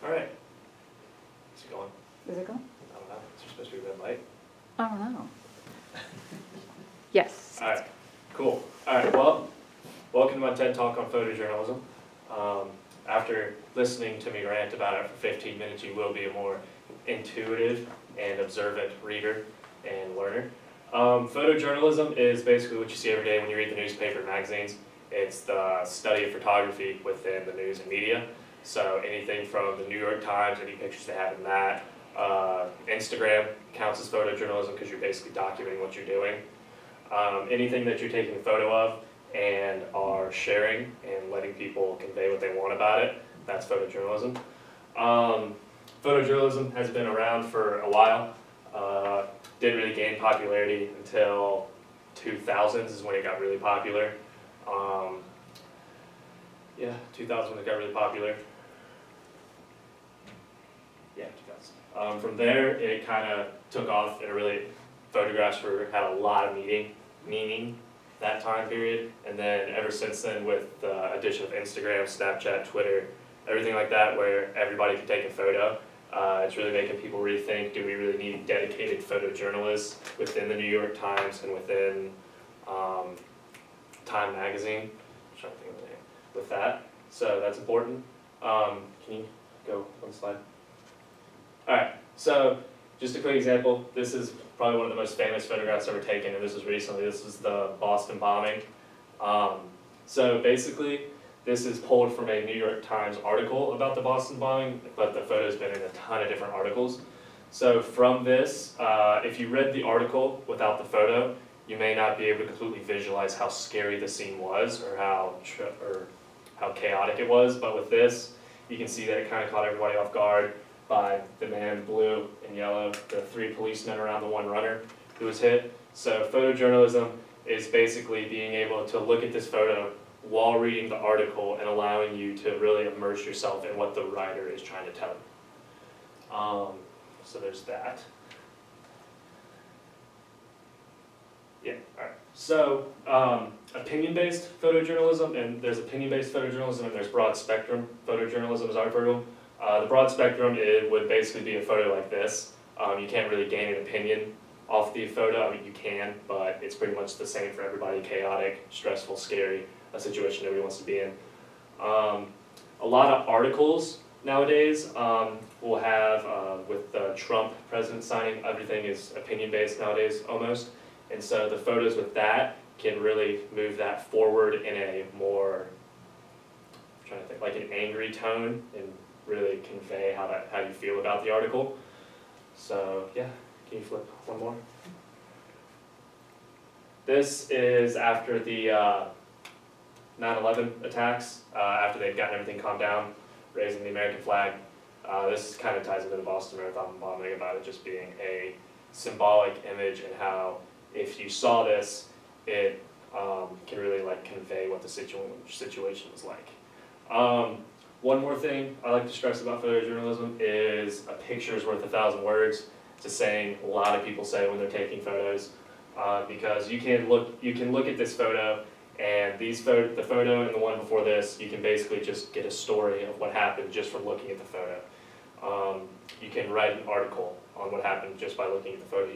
All right. Is it going? Is it going? I don't know. Is there supposed to be a red light? I don't know. Yes. All right. Cool. All right. Well, welcome to my TED Talk on photojournalism. After listening to me rant about it for 15 minutes, you will be a more intuitive and observant reader and learner. Photojournalism is basically what you see every day when you read the newspaper and magazines. It's the study of photography within the news and media. So anything from the New York Times, any pictures they have in that. Instagram counts as photojournalism because you're basically documenting what you're doing. Anything that you're taking a photo of and are sharing and letting people convey what they want about it, that's photojournalism. Photojournalism has been around for a while. Didn't really gain popularity until 2000s is when it got really popular. 2000 when it got really popular. Yeah, 2000. From there, it kind of took off and photographs had a lot of meaning that time period. And then ever since then, with the addition of Instagram, Snapchat, Twitter, everything like that, where everybody can take a photo, it's really making people rethink, do we really need dedicated photojournalists within the New York Times and within Time Magazine? I'm trying to think of the name with that. So that's important. Can you go one slide? All right, so just a quick example. This is probably one of the most famous photographs ever taken, and this was recently. This is the Boston bombing. So basically, this is pulled from a New York Times article about the Boston bombing, but the photo's been in a ton of different articles. So from this, if you read the article without the photo, you may not be able to completely visualize how scary the scene was or how chaotic it was. But with this, you can see that it kind of caught everybody off guard by the man in blue and yellow, the 3 policemen around the 1 runner who was hit. So photojournalism is basically being able to look at this photo while reading the article and allowing you to really immerse yourself in what the writer is trying to tell you. So there's that. Yeah, all right. So opinion-based photojournalism, and there's opinion-based photojournalism and there's broad spectrum photojournalism as our program. The broad spectrum, it would basically be a photo like this. You can't really gain an opinion off the photo. I mean, you can, but it's pretty much the same for everybody. Chaotic, stressful, scary, a situation nobody wants to be in. A lot of articles nowadays will have, with the Trump president signing, everything is opinion-based nowadays almost. And so the photos with that can really move that forward in a more, I'm trying to think, like an angry tone and really convey how you feel about the article. So yeah, can you flip one more? This is after the 9/11 attacks, after they'd gotten everything calmed down, raising the American flag. This kind of ties into the Boston Marathon bombing about it just being a symbolic image and how if you saw this, it can really convey what the situation was like. One more thing I like to stress about photojournalism is a picture is worth 1,000 words. It's a saying a lot of people say when they're taking photos, because you can look at this photo and the photo and the one before this, you can basically just get a story of what happened just from looking at the photo. You can write an article on what happened just by looking at the photo.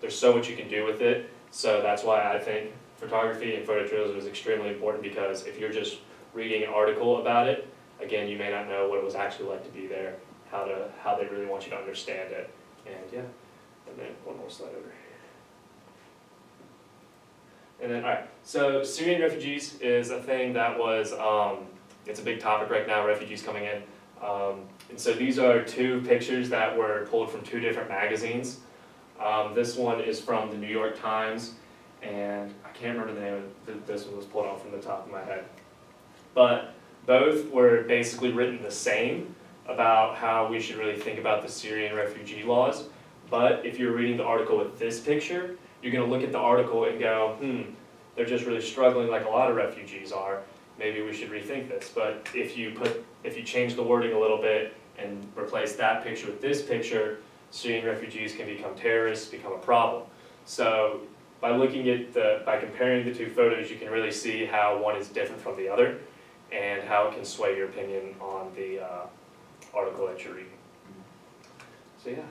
There's so much you can do with it. So that's why I think photography and photojournalism is extremely important, because if you're just reading an article about it, again, you may not know what it was actually like to be there, how they really want you to understand it. And yeah, and then one more slide over. And then, all right, so Syrian refugees is a thing that was, it's a big topic right now, refugees coming in. And so these are 2 pictures that were pulled from 2 different magazines. This one is from the New York Times, and I can't remember the name of it. This one was pulled off from the top of my head. But both were basically written the same about how we should really think about the Syrian refugee laws. But if you're reading the article with this picture, you're going to look at the article and go, they're just really struggling like a lot of refugees are. Maybe we should rethink this. But if you change the wording a little bit and replace that picture with this picture, Syrian refugees can become terrorists, become a problem. So by comparing the 2 photos, you can really see how one is different from the other and how it can sway your opinion on article that you're reading. So yeah,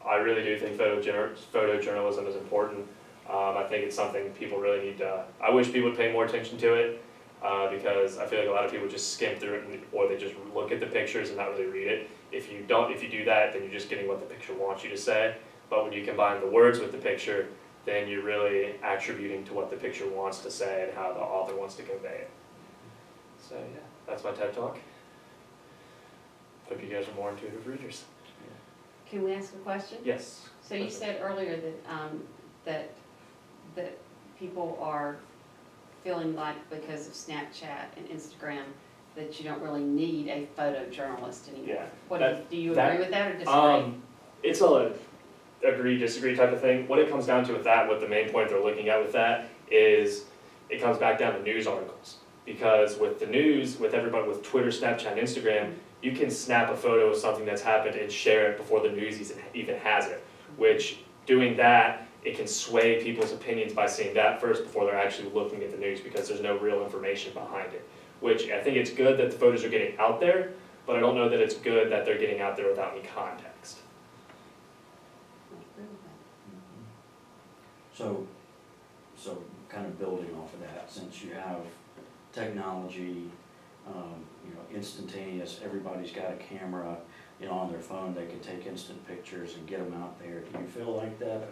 I really do think photojournalism is important. I think it's something people really need to, I wish people would pay more attention to it, because I feel like a lot of people just skim through it or they just look at the pictures and not really read it. If you do that, then you're just getting what the picture wants you to say. But when you combine the words with the picture, then you're really attributing to what the picture wants to say and how the author wants to convey it. So yeah, that's my TED Talk. Hope you guys are more intuitive readers. Can we ask a question? Yes. So you said earlier that that people are feeling like because of Snapchat and Instagram that you don't really need a photojournalist anymore. Yeah. Do you agree with that or disagree? It's a agree, disagree type of thing. What it comes down to with that, what the main point they're looking at with that is it comes back down to news articles. Because with the news, with everybody with Twitter, Snapchat, and Instagram, you can snap a photo of something that's happened and share it before the news even has it. Which, doing that, it can sway people's opinions by seeing that first before they're actually looking at the news because there's no real information behind it. Which, I think it's good that the photos are getting out there, but I don't know that it's good that they're getting out there without any context. So kind of building off of that, since you have technology, instantaneous, everybody's got a camera, on their phone, they can take instant pictures and get them out there. Do you feel like that,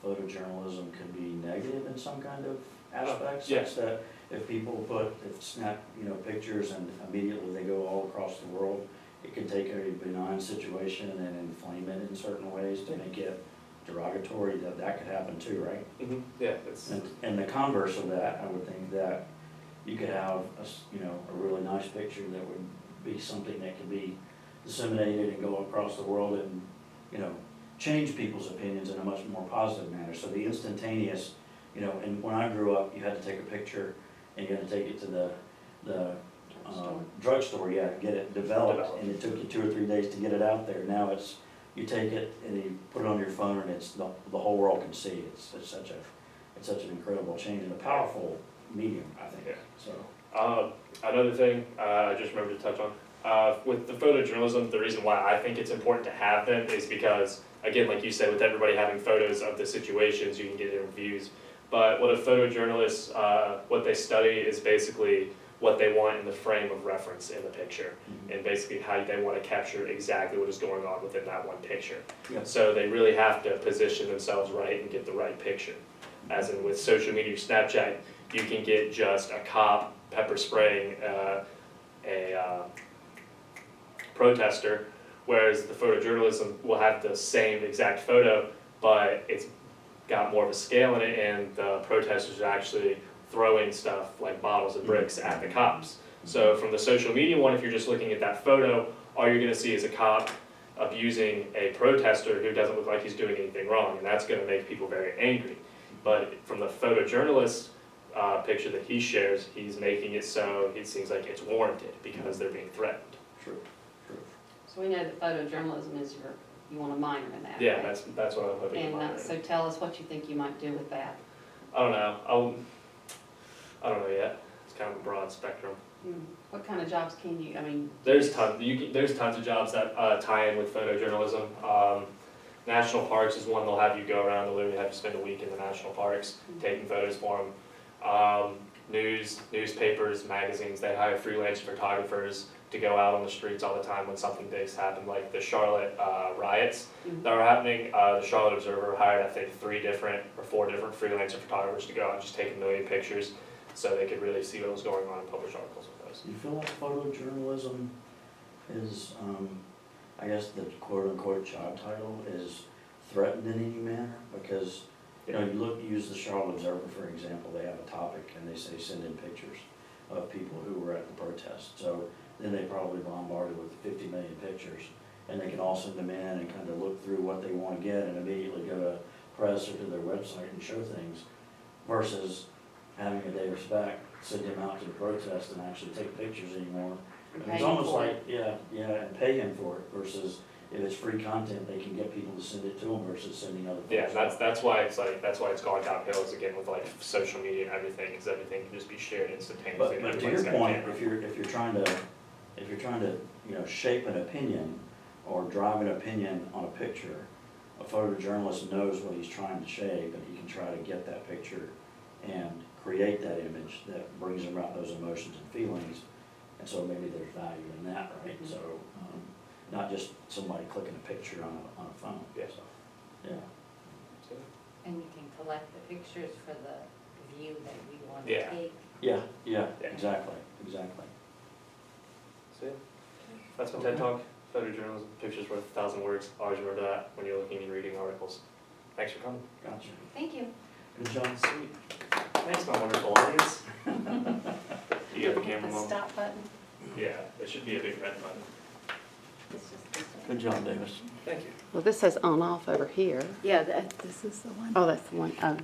photojournalism could be negative in some kind of aspect? Yeah. Such that if people snap, pictures and immediately they go all across the world, it can take a benign situation and inflame it in certain ways to make it derogatory, that could happen too, right? Mm-hmm. Yeah, it's And the converse of that, I would think that you could have a really nice picture that would be something that could be disseminated and go across the world and, change people's opinions in a much more positive manner. So the instantaneous, and when I grew up, you had to take a picture and you had to take it to the drugstore, yeah, get it developed, and it took you 2 or 3 days to get it out there. Now you take it and you put it on your phone and it's the whole world can see. It's such an incredible change and a powerful medium, I think. Yeah. So another thing I just remembered to touch on with the photojournalism, the reason why I think it's important to have them is because, again, like you said, with everybody having photos of the situations, you can get different views. But what a photojournalist, what they study is basically what they want in the frame of reference in the picture, and basically how they want to capture exactly what is going on within that one picture. Yep. So they really have to position themselves right and get the right picture. As in with social media, Snapchat, you can get just a cop pepper spraying a protester, whereas the photojournalism will have the same exact photo, but it's got more of a scale in it, and the protesters are actually throwing stuff like bottles and bricks at the cops. So from the social media one, if you're just looking at that photo, all you're gonna see is a cop abusing a protester who doesn't look like he's doing anything wrong, and that's gonna make people very angry. But from the photojournalist picture that he shares, he's making it so it seems like it's warranted because they're being threatened. true. So we know that photojournalism is you want a minor in that. Yeah, right? that's what I'm hoping to And find. so tell us what you think you might do with that. I don't know. I don't know yet. It's kind of a broad spectrum. What kind of jobs can you, There's tons of jobs that tie in with photojournalism. National parks is one. They'll have you go around. They'll literally have you spend a week in the national parks taking photos for them. Newspapers, magazines. They hire freelance photographers to go out on the streets all the time when something big's happened, like the Charlotte riots that were happening. The Charlotte Observer hired, I think, 4 different freelancer photographers to go out and just take a million pictures so they could really see what was going on and publish articles with those. Do you feel like photojournalism is, I guess the quote-unquote job title is threatened in any manner? Because, you use the Charlotte Observer, for example, they have a topic and they say send in pictures of people who were at the protest. So then they probably bombarded with 50 million pictures, and they can all send them in and kind of look through what they want to get and immediately go to press or to their website and show things, versus having a day respect, send them out to the protest and actually take pictures anymore. and It's paying almost for like, it? and pay him for it, versus if it's free content, they can get people to send it to them versus sending other folks. Yeah, that's why it's like, that's why it's gone downhill is again with like social media and everything, is everything can just be shared instantaneously. But to Everybody's your got a point, camera. if you're trying to, you know, shape an opinion or drive an opinion on a picture, a photojournalist knows what he's trying to shape, and he can try to get that picture and create that image that brings about those emotions and feelings. And so maybe there's value in that, right? So, not just somebody clicking a picture on a phone. Yeah. So, yeah. So, And you can collect the pictures for the view that we want to Yeah. take. Yeah, Yeah. exactly. so yeah. That's my TED Talk, photojournalism, pictures worth 1,000 words. Always remember that when you're looking and reading articles. Thanks for coming. Gotcha. Thank you. Good job. Sweet. Thanks, my wonderful audience. You got the camera, The Mom? stop button. Yeah, there should be a big red button. It's just this one. Good job, Davis. Thank you. Well, this says on off over here. Yeah, this is the one. Oh, that's the one. Oh.